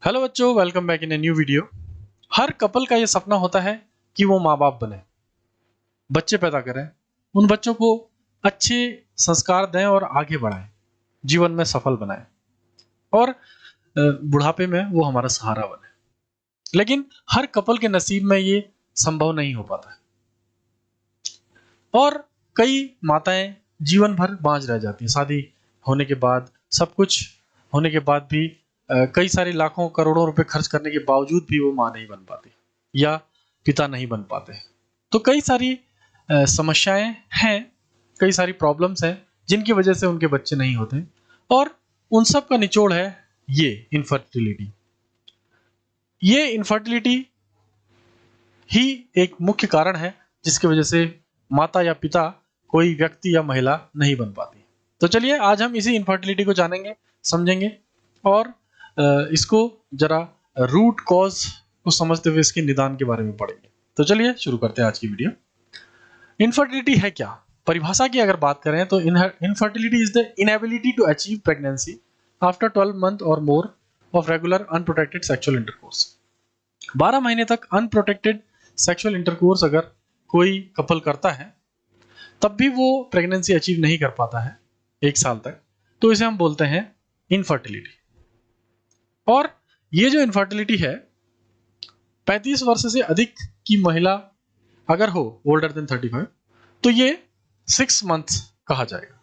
Hello बच्चों, welcome back in a new video. Her couple का ये सपना होता है कि वो माँ बाप बने, बच्चे पैदा करें, उन बच्चों को अच्छे संस्कार दें और आगे बढ़ाएं, जीवन में सफल बनाएं और बुढ़ापे में वो हमारा सहारा बने। लेकिन हर कपल के नसीब में ये संभव नहीं हो पाता है और कई माताएं जीवन भर बांझ रह जाती हैं। शादी होने के बाद, सब कुछ होने के बाद भी कई सारे लाखों करोड़ों रुपए खर्च करने के बावजूद भी वो माँ नहीं बन पाती या पिता नहीं बन पाते। तो कई सारी समस्याएं हैं, कई सारी प्रॉब्लम्स हैं जिनकी वजह से उनके बच्चे नहीं होते और उन सब का निचोड़ है ये इनफर्टिलिटी। ये इनफर्टिलिटी ही एक मुख्य कारण है जिसकी वजह से माता या पिता, कोई व्यक्ति या महिला नहीं बन पाती। तो चलिए आज हम इसी इनफर्टिलिटी को जानेंगे, समझेंगे और इसको जरा रूट कॉज को समझते हुए इसके निदान के बारे में पढ़ेंगे। तो चलिए शुरू करते हैं आज की वीडियो। इनफर्टिलिटी है क्या? परिभाषा की अगर बात करें तो infertility is the inability to achieve pregnancy after 12 month or more of regular unprotected sexual intercourse. 12 महीने तक अनप्रोटेक्टेड सेक्सुअल इंटरकोर्स अगर कोई कपल करता है तब भी वो प्रेगनेंसी अचीव नहीं कर पाता है 1 साल तक, तो इसे हम बोलते हैं इनफर्टिलिटी। और ये जो इनफर्टिलिटी है, 35 वर्ष से अधिक की महिला अगर हो, ओल्डर देन 35, तो ये 6 मंथ कहा जाएगा।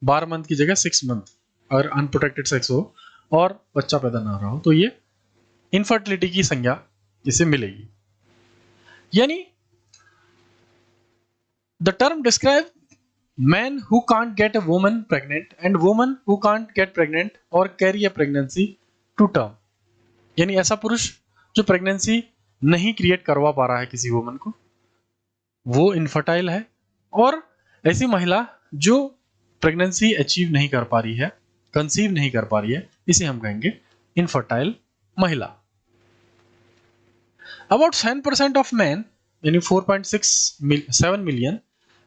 12 मंथ की जगह 6 मंथ अगर अनप्रोटेक्टेड सेक्स हो और बच्चा पैदा ना हो रहा हो तो ये इनफर्टिलिटी की संज्ञा इसे मिलेगी। यानी the term describe man who can't get a woman pregnant and woman who can't get pregnant or carry a pregnancy to term. यानी ऐसा पुरुष जो प्रेगनेंसी नहीं क्रिएट करवा पा रहा है किसी वुमन को, वो इनफर्टाइल है, और ऐसी महिला जो प्रेगनेंसी अचीव नहीं कर पा रही है, कंसीव नहीं कर पा रही है, इसे हम कहेंगे इनफर्टाइल महिला। अबाउट 10% ऑफ मैन यानी 4.67 million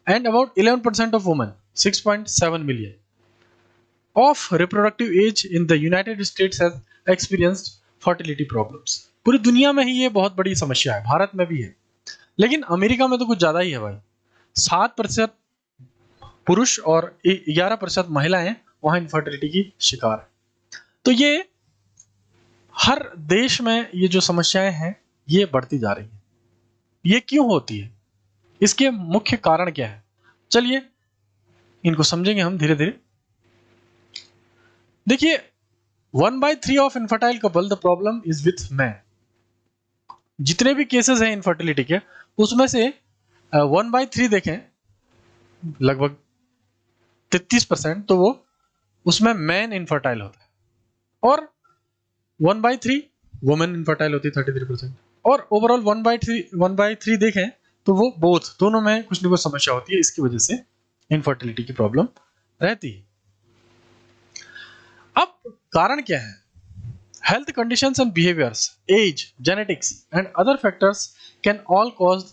and about 11% of women 6.7 million of reproductive age in the United States has experienced fertility problems। पूरी दुनिया में ही ये बहुत बड़ी समस्या है, भारत में भी है, लेकिन अमेरिका में तो कुछ ज्यादा ही है भाई। 7% पुरुष और 11% महिलाएं वहां इनफर्टिलिटी की शिकार है। तो ये हर देश में ये जो समस्याएं हैं ये बढ़ती जा रही है। ये क्यों होती है, इसके मुख्य कारण क्या है, चलिए इनको समझेंगे हम धीरे धीरे। देखिए, 1/3 of infertile couple the problem is with man. जितने भी केसेस हैं इनफर्टिलिटी के, उसमें से 1/3 देखें, लगभग 33%, तो वो उसमें मैन इनफर्टाइल होता है और 1/3 वुमेन इनफर्टाइल होती है 33%। और ओवरऑल 1/3 देखें तो वो दोनों में कुछ न कुछ समस्या होती है, इसकी वजह से इनफर्टिलिटी की प्रॉब्लम रहती है। अब कारण क्या है? Health conditions and behaviours, age, genetics and other factors can all cause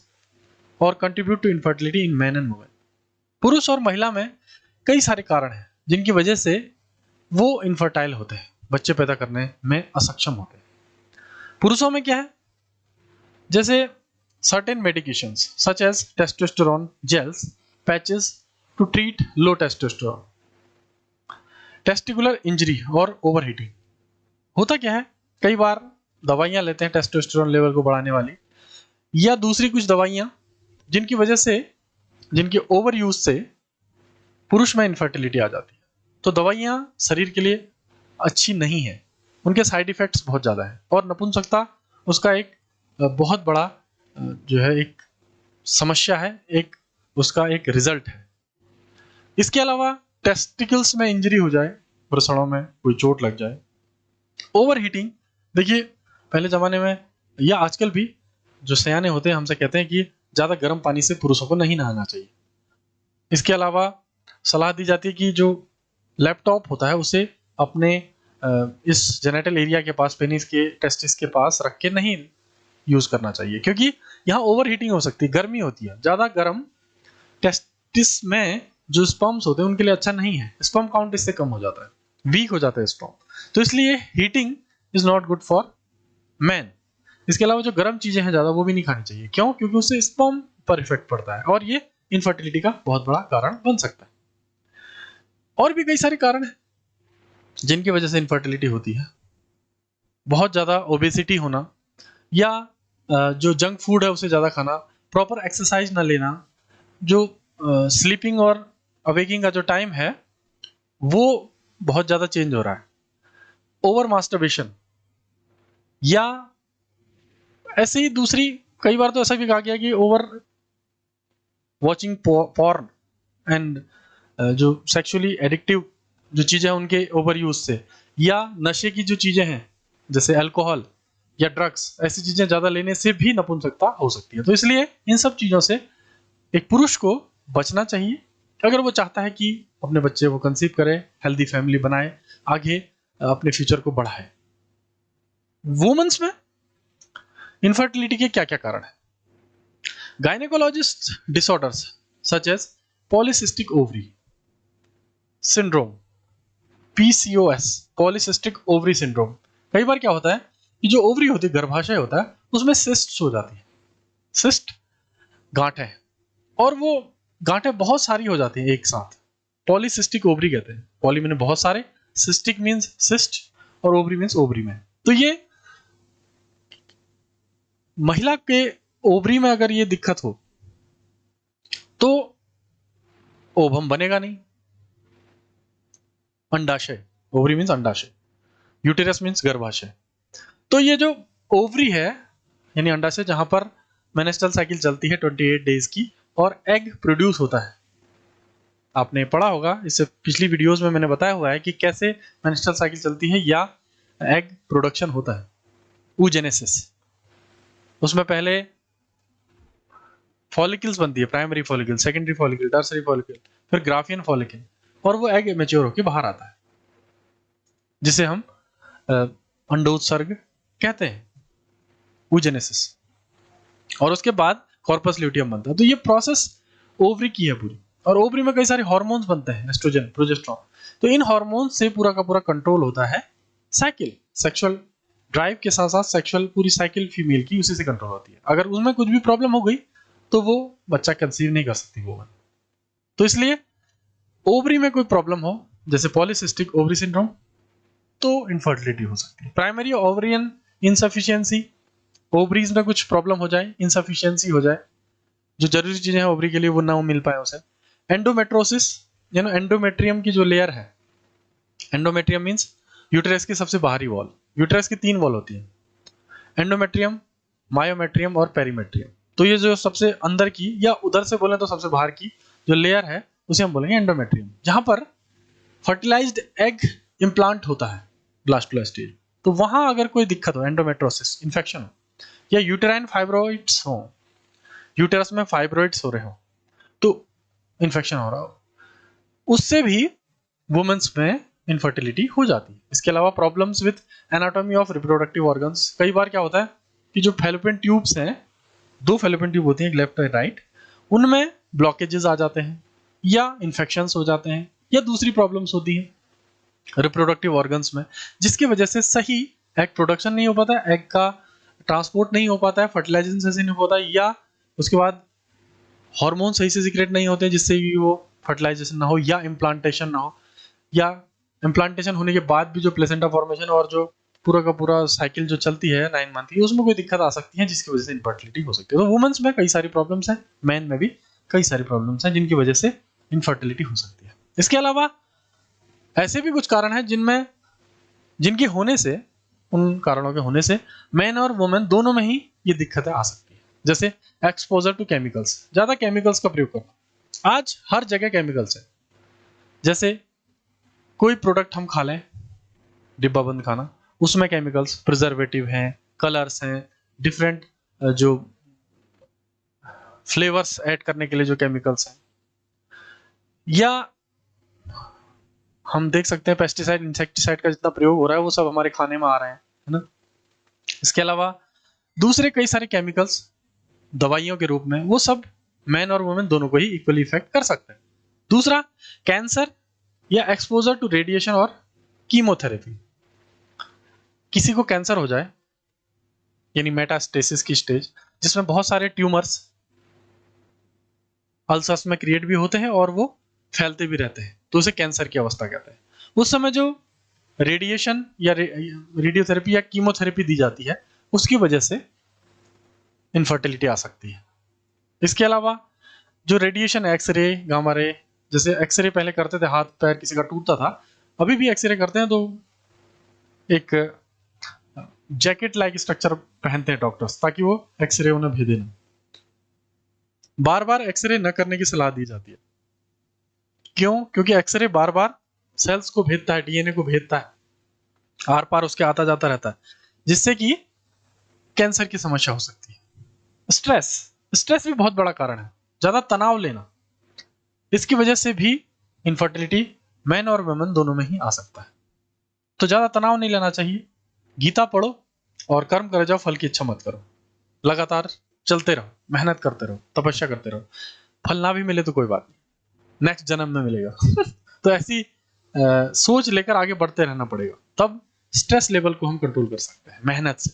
or contribute to infertility in man and women. पुरुष और महिला में कई सारे कारण हैं जिनकी वजह से वो इनफर्टाइल होते हैं, बच्चे पैदा करने में असक्षम होते हैं। पुरुषों में क्या है? जैसे certain medications such as testosterone gels, patches to treat low testosterone, testicular injury और overheating। होता क्या है, कई बार दवाइयां लेते हैं टेस्टोस्टेरोन लेवल को बढ़ाने वाली या दूसरी कुछ दवाइयां, जिनकी वजह से, जिनके ओवर यूज से पुरुष में इनफर्टिलिटी आ जाती है। तो दवाइयां शरीर के लिए अच्छी नहीं है, उनके साइड इफेक्ट्स बहुत ज्यादा है और नपुंसकता उसका एक बहुत बड़ा जो है एक समस्या है, एक उसका एक रिजल्ट है। इसके अलावा टेस्टिकल्स में इंजरी हो जाए, वृषणों में कोई चोट लग जाए। ओवर हीटिंग, देखिए पहले जमाने में या आजकल भी जो सयाने होते हैं हमसे कहते हैं कि ज्यादा गर्म पानी से पुरुषों को नहीं नहाना चाहिए। इसके अलावा सलाह दी जाती है कि जो लैपटॉप होता है उसे अपने इस जेनेटल एरिया के पास, पेनिस के टेस्टिस के पास रख के नहीं यूज करना चाहिए, क्योंकि यहाँ ओवर हीटिंग हो सकती है, गर्मी होती है। ज्यादा गर्म टेस्टिस में जो स्पर्म्स होते हैं उनके लिए अच्छा नहीं है, स्पर्म काउंट इससे कम हो जाता है, वीक हो जाता है स्पर्म। तो इसलिए heating is not good for man. इसके अलावा जो गर्म चीजें हैं ज्यादा वो भी नहीं खानी चाहिए। क्यों? क्योंकि उससे स्पर्म पर इफेक्ट पड़ता है और ये इनफर्टिलिटी का बहुत बड़ा कारण बन सकता है। और भी कई सारे कारण हैं जिनकी वजह से इनफर्टिलिटी होती है। बहुत ज्यादा ओबेसिटी होना, या जो जंक फूड है उसे ज्यादा खाना, प्रॉपर एक्सरसाइज ना लेना, जो स्लीपिंग और अवेकिंग का जो टाइम है वो बहुत ज्यादा चेंज हो रहा है, ओवर मास्टरबेशन, या ऐसे ही दूसरी, कई बार तो ऐसा भी कहा गया कि ओवर वॉचिंग पॉर्न एंड जो सेक्सुअली एडिक्टिव जो चीजें हैं उनके ओवर यूज से, या नशे की जो चीजें हैं जैसे अल्कोहल या ड्रग्स, ऐसी चीजें ज्यादा लेने से भी नपुंसकता हो सकती है। तो इसलिए इन सब चीजों से एक पुरुष को बचना चाहिए अगर वो चाहता है कि अपने बच्चे को कंसीव करे, हेल्दी फैमिली बनाए, आगे अपने फ्यूचर को बढ़ाए। वुमेन्स में इनफर्टिलिटी के क्या क्या कारण है? Gynaecologist disorders such as polycystic ovary syndrome, PCOS, polycystic ovary syndrome. कई बार क्या होता है कि जो ओवरी होती है, गर्भाशय होता है, उसमें सिस्ट्स हो जाती है। सिस्ट गांठें, और वो गांठें बहुत सारी हो जाती हैं एक साथ, पॉलीसिस्टिक ओवरी कहते हैं। पॉली मीन बहुत सारे, सिस्टिक मीन्स सिस्ट, और ओवरी मीन्स ओवरी में। तो ये महिला के ओवरी में अगर ये दिक्कत हो तो ओवम बनेगा नहीं। अंडाशय, ओवरी मीन्स अंडाशय, यूटेरस मीन्स गर्भाशय। तो ये जो ओवरी है यानी अंडाशय, जहां पर मेनेस्ट्रल साइकिल चलती है 28 डेज की, और एग प्रोड्यूस होता है। आपने पढ़ा होगा, इससे पिछली वीडियोस में मैंने बताया हुआ है कि कैसे मेनेस्ट्रल साइकिल चलती है या एग प्रोडक्शन होता है, oogenesis। उसमें पहले फॉलिकल्स बनती है, primary follicle, secondary follicle, tertiary follicle, फिर ग्राफियन फॉलिकल, और वो एग मैच्योर होकर बाहर आता है जिसे हम अंडोत्सर्ग कहते हैं, oogenesis। और उसके बाद कॉर्पस ल्यूटियम बनता है। तो ये प्रोसेस ओवरी की है पूरी, और ओवरी में कई सारे हार्मोन्स बनते हैं, एस्ट्रोजन, प्रोजेस्टेरॉन। तो इन हार्मोन से पूरा का पूरा कंट्रोल होता है साइकिल, सेक्सुअल ड्राइव के साथ साथ सेक्सुअल पूरी साइकिल फीमेल की उसी से कंट्रोल होती है। अगर उसमें कुछ भी प्रॉब्लम हो गई तो वो बच्चा कंसीव नहीं कर सकती वुमन। तो इसलिए ओवरी में कोई प्रॉब्लम हो, जैसे पॉलीसिस्टिक ओवरी सिंड्रोम, तो इनफर्टिलिटी हो सकती है। प्राइमरी ओवरियन इनसफिशियंसी, ओवरीज में कुछ प्रॉब्लम हो जाए, इनसफिशियंसी हो जाए, जो जरूरी चीजें हैं ओवरी के लिए वो ना मिल पाए उसे। एंडोमेट्रोसिस, यानी एंडोमेट्रियम की जो लेयर है, एंडोमेट्रियम मींस यूटेरस की सबसे बाहरी वॉल। यूटेरस की 3 वॉल होती है, एंडोमेट्रियम, मायोमेट्रियम और पेरीमेट्रियम। तो ये जो सबसे अंदर की, या उधर से बोले तो सबसे बाहर की जो लेयर है उसे हम बोलेंगे एंडोमेट्रियम, जहां पर फर्टिलाइज्ड एग इम्प्लांट होता है ब्लास्टुला स्टेज। तो वहां अगर कोई दिक्कत हो, एंडोमेट्रोसिस, इन्फेक्शन हो, या यूटेराइन फाइब्रोइड्स हो, यूटेरस में फाइब्रोइड्स हो रहे हो, तो इन्फेक्शन हो रहा हो, उससे भी वुमेन्स में इनफर्टिलिटी हो जाती है। इसके अलावा problems with anatomy of reproductive organs. कई बार क्या होता है कि जो फैलोपियन ट्यूब्स हैं, 2 फैलोपियन ट्यूब होती हैं, लेफ्ट और राइट, उनमें ब्लॉकेजेस आ जाते हैं, या इन्फेक्शंस हो जाते हैं, या दूसरी प्रॉब्लम्स होती हैं रिप्रोडक्टिव ऑर्गन्स में, जिसकी वजह से सही एग प्रोडक्शन नहीं हो पाता, एग का ट्रांसपोर्ट नहीं हो पाता है, फर्टिलाइजेशन सही नहीं हो पाता, या उसके बाद हार्मोन सही से सीक्रेट नहीं होते जिससे भी वो फर्टिलाइजेशन ना हो, या इम्प्लांटेशन ना हो, या इम्प्लांटेशन होने के बाद भी जो प्लेसेंटा फॉर्मेशन और जो पूरा का पूरा साइकिल जो चलती है 9 मंथ की, उसमें कोई दिक्कत आ सकती है जिसकी वजह से इनफर्टिलिटी हो सकती है। तो वुमेन्स में कई सारी प्रॉब्लम्स हैं, मैन में भी कई सारी प्रॉब्लम्स हैं जिनकी वजह से इनफर्टिलिटी हो सकती है। इसके अलावा ऐसे भी कुछ कारण हैं जिनके होने से, उन कारणों के होने से मैन और वुमेन दोनों में ही ये दिक्कतें आ सकती है। जैसे एक्सपोजर टू केमिकल्स, ज्यादा केमिकल्स का प्रयोग करना। आज हर जगह केमिकल्स है। जैसे कोई प्रोडक्ट हम खा लें, डिब्बा बंद खाना, उसमें केमिकल्स, प्रिजर्वेटिव हैं, कलर्स हैं, डिफरेंट जो फ्लेवर्स ऐड करने के लिए जो केमिकल्स हैं, या हम देख सकते हैं पेस्टिसाइड, इंसेक्टिसाइड का जितना प्रयोग हो रहा है वो सब हमारे खाने में आ रहे हैं, है ना। इसके अलावा दूसरे कई सारे केमिकल्स दवाइयों के रूप में, वो सब मैन और वुमेन दोनों को ही इक्वली इफेक्ट कर सकते हैं। दूसरा, कैंसर या एक्सपोजर टू रेडिएशन और कीमोथेरेपी। किसी को कैंसर हो जाए यानी मेटास्टेसिस की स्टेज, जिसमें बहुत सारे ट्यूमर्स अल्सर्स में क्रिएट भी होते हैं और वो फैलते भी रहते हैं, तो उसे कैंसर की अवस्था कहते हैं। उस समय जो रेडिएशन या रेडियोथेरेपी या कीमोथेरेपी दी जाती है, उसकी वजह से इनफर्टिलिटी आ सकती है। इसके अलावा जो रेडिएशन, एक्सरे, गामा रे, जैसे एक्सरे पहले करते थे, हाथ पैर किसी का टूटता था, अभी भी एक्सरे करते हैं तो एक जैकेट लाइक स्ट्रक्चर पहनते हैं डॉक्टर्स, ताकि वो एक्सरे उन्हें भेजे ना। बार बार एक्सरे न करने की सलाह दी जाती है। क्यों? क्योंकि एक्सरे बार बार सेल्स को भेजता है, डीएनए को भेजता है, आर पार उसके आता जाता रहता है, जिससे कि कैंसर की समस्या हो सकती है। स्ट्रेस, स्ट्रेस भी बहुत बड़ा कारण है। ज्यादा तनाव लेना, इसकी वजह से भी इनफर्टिलिटी मैन और वुमेन दोनों में ही आ सकता है। तो ज्यादा तनाव नहीं लेना चाहिए। गीता पढ़ो और कर्म करे जाओ, फल की इच्छा मत करो। लगातार चलते रहो, मेहनत करते रहो, तपस्या करते रहो। फल ना भी मिले तो कोई बात नहीं, नेक्स्ट जन्म में मिलेगा। तो ऐसी सोच लेकर आगे बढ़ते रहना पड़ेगा, तब स्ट्रेस लेवल को हम कंट्रोल कर सकते हैं मेहनत से।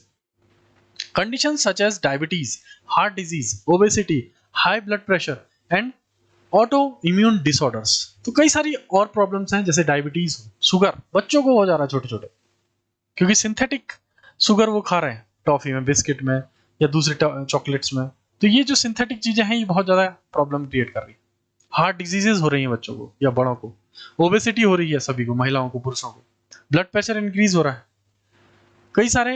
Condition such as diabetes, heart disease, obesity, high blood pressure and autoimmune disorders. तो कई सारी और प्रॉब्लम्स हैं, जैसे डायबिटीज, शुगर बच्चों को हो जा रहा है छोटे छोटे, क्योंकि सिंथेटिक शुगर वो खा रहे हैं टॉफी में, बिस्किट में या दूसरे चॉकलेट्स में। तो ये जो सिंथेटिक चीजें हैं, ये बहुत ज्यादा प्रॉब्लम क्रिएट कर रही है। हार्ट डिजीजेस हो रही हैं बच्चों को या बड़ों को, ओबेसिटी हो रही है सभी को, महिलाओं को, पुरुषों को, ब्लड प्रेशर इंक्रीज हो रहा है, कई सारे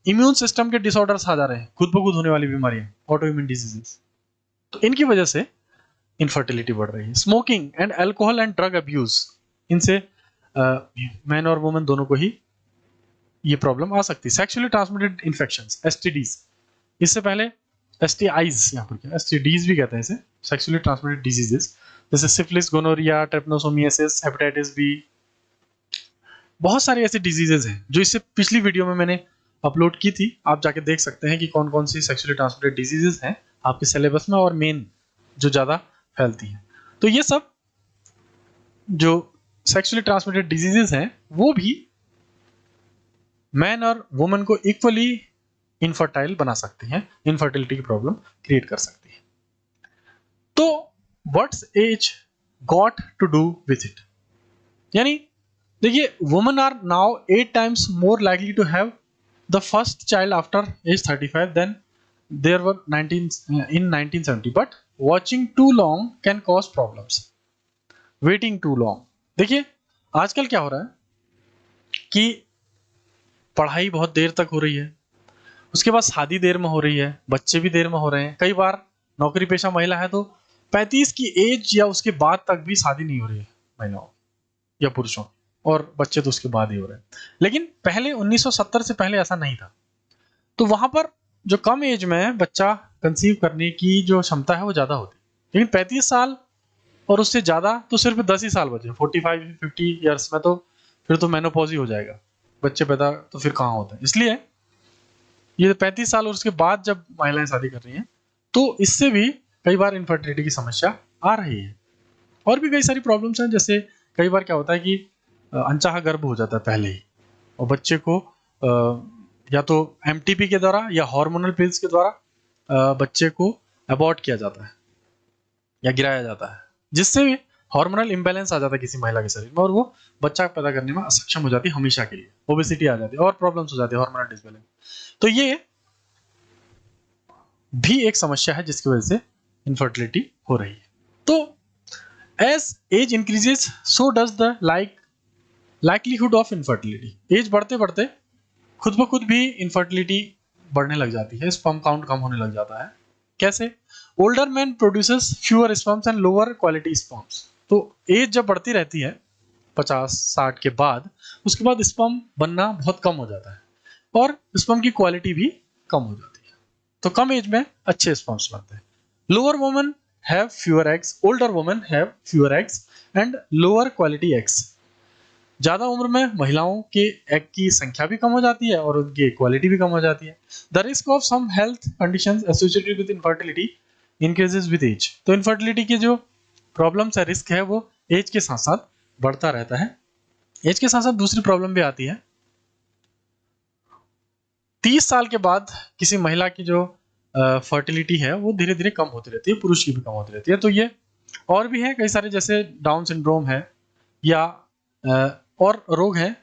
इम्यून सिस्टम के डिसऑर्डर्स आ जा रहे हैं, खुद ब खुद होने वाली बीमारियां, ऑटो इम्यून डिजीजेस। तो इनकी वजह से इनफर्टिलिटी बढ़ रही है। Smoking and alcohol and drug abuse, इनसे मैन और वुमेन दोनों को ही ये प्रॉब्लम आ सकती है। सेक्सुअली ट्रांसमिटेड इन्फेक्शंस, एसटीडीज, इससे पहले एसटीआईज, यहाँ पर क्या एसटीडीज भी कहते हैं इसे, सेक्सुअली ट्रांसमिटेड डिजीजेस, जैसे सिफिलिस, गोनोरिया, ट्रिपनोसोमियासिस, हेपेटाइटिस बी। बहुत सारे ऐसे डिजीजेज हैं जो इससे पिछली वीडियो में मैंने अपलोड की थी, आप जाके देख सकते हैं कि कौन कौन सी सेक्सुअली ट्रांसमिटेड डिजीजेज हैं आपके सिलेबस में, और मेन जो ज्यादा फैलती हैं। तो ये सब जो सेक्सुअली ट्रांसमिटेड डिजीजेज हैं, वो भी मैन और वुमेन को इक्वली इनफर्टाइल बना सकती हैं, इनफर्टिलिटी की प्रॉब्लम क्रिएट कर सकती है। तो what's age got to do with it, यानी देखिए, women are now 8 times more likely to have the first child after age 35 then there were 1970, but watching too long can cause problems, waiting too long. देखिए आजकल क्या हो रहा है कि पढ़ाई बहुत देर तक हो रही है, उसके बाद शादी देर में हो रही है, बच्चे भी देर में हो रहे हैं। कई बार नौकरी पेशा महिला है तो 35 की एज या उसके बाद तक भी शादी नहीं हो रही है महिलाओं या पुरुषों, और बच्चे तो उसके बाद ही हो रहे हैं। लेकिन पहले 1970 से पहले ऐसा नहीं था। तो वहां पर जो कम एज में बच्चा कंसीव करने की जो क्षमता है वो ज्यादा होती है, लेकिन 35 साल और उससे ज्यादा तो सिर्फ 10 ही साल बचे। 45-50 ईयर्स में तो फिर तो मेनोपॉज ही हो जाएगा, बच्चे पैदा तो फिर कहाँ होता है। इसलिए ये 35 साल और उसके बाद जब महिलाएं शादी कर रही हैं, तो इससे भी कई बार इनफर्टिलिटी की समस्या आ रही है। और भी कई सारी प्रॉब्लम्स हैं, जैसे कई बार क्या होता है कि अनचाहा गर्भ हो जाता है पहले ही, और बच्चे को या तो एमटीपी के द्वारा या हार्मोनल पिल्स के द्वारा बच्चे को अबॉर्ट किया जाता है या गिराया जाता है, जिससे हार्मोनल इम्बैलेंस आ जाता है किसी महिला के शरीर में, और वो बच्चा पैदा करने में असक्षम हो जाती है हमेशा के लिए, ओबेसिटी आ जाती है और प्रॉब्लम्स हो जाती है, हार्मोनल डिसबैलेंस। तो ये भी एक समस्या है जिसकी वजह से इनफर्टिलिटी हो रही है। तो as age increases so does the likelihood of infertility. Age बढ़ते बढ़ते खुद ब खुद भी इनफर्टिलिटी बढ़ने लग जाती है, स्पर्म काउंट कम होने लग जाता है। कैसे? Older man produces fewer sperms and lower quality sperms. तो एज जब बढ़ती रहती है 50-60 के बाद, उसके बाद स्पर्म बनना बहुत कम हो जाता है और स्पर्म की क्वालिटी भी कम हो जाती है। तो कम एज में अच्छे स्पर्म्स बनते हैं। Lower women have fewer eggs, older women have fewer eggs and lower quality eggs. ज्यादा उम्र में महिलाओं के एग की संख्या भी कम हो जाती है और उनकी क्वालिटी भी कम हो जाती है। The risk of some health conditions associated with infertility increases with age. तो इनफर्टिलिटी के जो प्रॉब्लम्स है, रिस्क है, वो एज के साथ साथ बढ़ता रहता है। एज के साथ साथ दूसरी प्रॉब्लम भी आती है, 30 साल के बाद किसी महिला की जो फर्टिलिटी है वो धीरे धीरे कम होती रहती है, पुरुष की भी कम होती रहती है। तो ये और भी है कई सारे, जैसे डाउन सिंड्रोम है या और रोग है,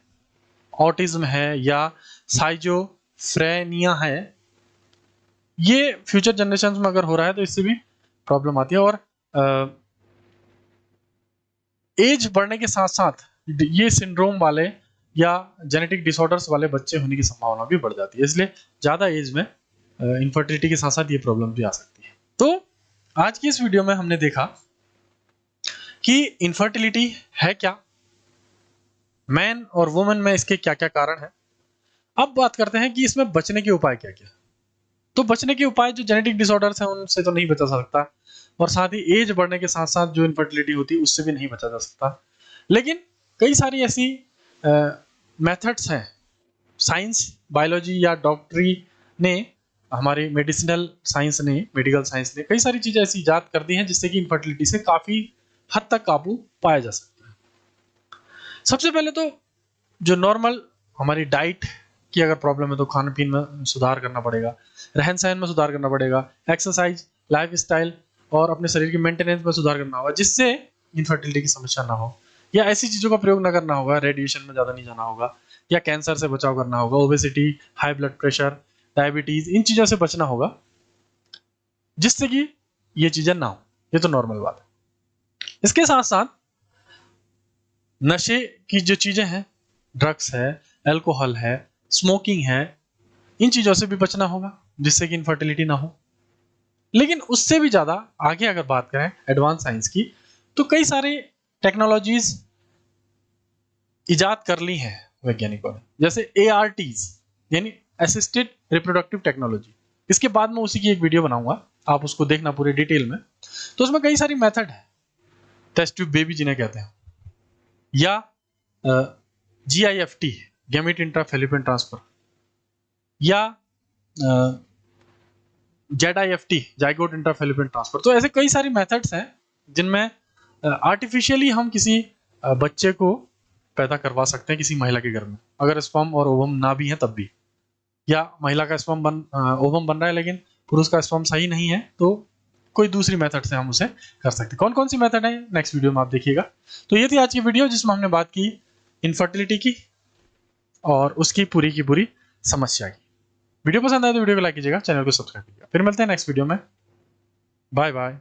ऑटिज्म है या साइजोफ्रेनिया है। ये फ्यूचर जनरेशन में अगर हो रहा है तो इससे भी प्रॉब्लम आती है। और एज बढ़ने के साथ साथ ये सिंड्रोम वाले या जेनेटिक डिसऑर्डर्स वाले बच्चे होने की संभावना भी बढ़ जाती है। इसलिए ज़्यादा एज में इनफर्टिलिटी के साथ साथ ये प्रॉब्लम भी आ सकती है। तो आज की इस वीडियो में हमने देखा कि इनफर्टिलिटी है क्या, मैन और वुमेन में इसके क्या क्या कारण है। अब बात करते हैं कि इसमें बचने के उपाय क्या क्या। तो बचने के उपाय, जो जेनेटिक डिसऑर्डर्स हैं उनसे तो नहीं बचा सकता, और साथ ही एज बढ़ने के साथ साथ जो इनफर्टिलिटी होती है उससे भी नहीं बचा जा सकता। लेकिन कई सारी ऐसी मेथड्स हैं, साइंस, बायोलॉजी या डॉक्टरी ने, हमारी मेडिसिनल साइंस ने, मेडिकल साइंस ने कई सारी चीज़ें ऐसी इजाद कर दी हैं जिससे कि इनफर्टिलिटी से काफ़ी हद तक काबू पाया जा सकता है। सबसे पहले तो जो नॉर्मल हमारी डाइट की अगर प्रॉब्लम है तो खान पीन में सुधार करना पड़ेगा, रहन सहन में सुधार करना पड़ेगा, एक्सरसाइज, लाइफ स्टाइल और अपने शरीर की मेंटेनेंस में सुधार करना होगा जिससे इनफर्टिलिटी की समस्या ना हो, या ऐसी चीज़ों का प्रयोग ना करना होगा, रेडिएशन में ज़्यादा नहीं जाना होगा, या कैंसर से बचाव करना होगा, obesity, high blood pressure, diabetes, इन चीज़ों से बचना होगा जिससे कि ये चीज़ें ना हो। ये तो नॉर्मल बात है। इसके साथ साथ नशे की जो चीज़ें हैं, ड्रग्स है, अल्कोहल है, स्मोकिंग है, इन चीज़ों से भी बचना होगा जिससे कि इनफर्टिलिटी ना हो। लेकिन उससे भी ज़्यादा आगे अगर बात करें एडवांस साइंस की, तो कई सारी टेक्नोलॉजीज इजाद कर ली हैं वैज्ञानिकों ने, जैसे ARTs यानी असिस्टेड रिप्रोडक्टिव टेक्नोलॉजी। इसके बाद में उसी की एक वीडियो बनाऊंगा, आप उसको देखना पूरे डिटेल में। तो उसमें कई सारी मेथड है, टेस्ट ट्यूब बेबी जिन्हें कहते हैं, या GIFT, गैमेट इंट्राफेलोपियन ट्रांसफर, या ZIFT, जाइगोट इंट्राफेलोपियन ट्रांसफर। तो ऐसे कई सारी मेथड्स हैं जिनमें आर्टिफिशियली हम किसी बच्चे को पैदा करवा सकते हैं किसी महिला के घर में, अगर स्पर्म और ओवम ना भी है तब भी, या महिला का स्पर्म ओवम बन रहा है लेकिन पुरुष का स्पर्म सही नहीं है, तो कोई दूसरी मेथड से हम उसे कर सकते हैं। कौन कौन सी मेथड है नेक्स्ट वीडियो में आप देखिएगा। तो ये थी आज की वीडियो जिसमें हमने बात की इनफर्टिलिटी की और उसकी पूरी की पूरी समस्या की। वीडियो पसंद आए तो वीडियो को लाइक कीजिएगा, चैनल को सब्सक्राइब कीजिएगा। फिर मिलते हैं नेक्स्ट वीडियो में। Bye bye.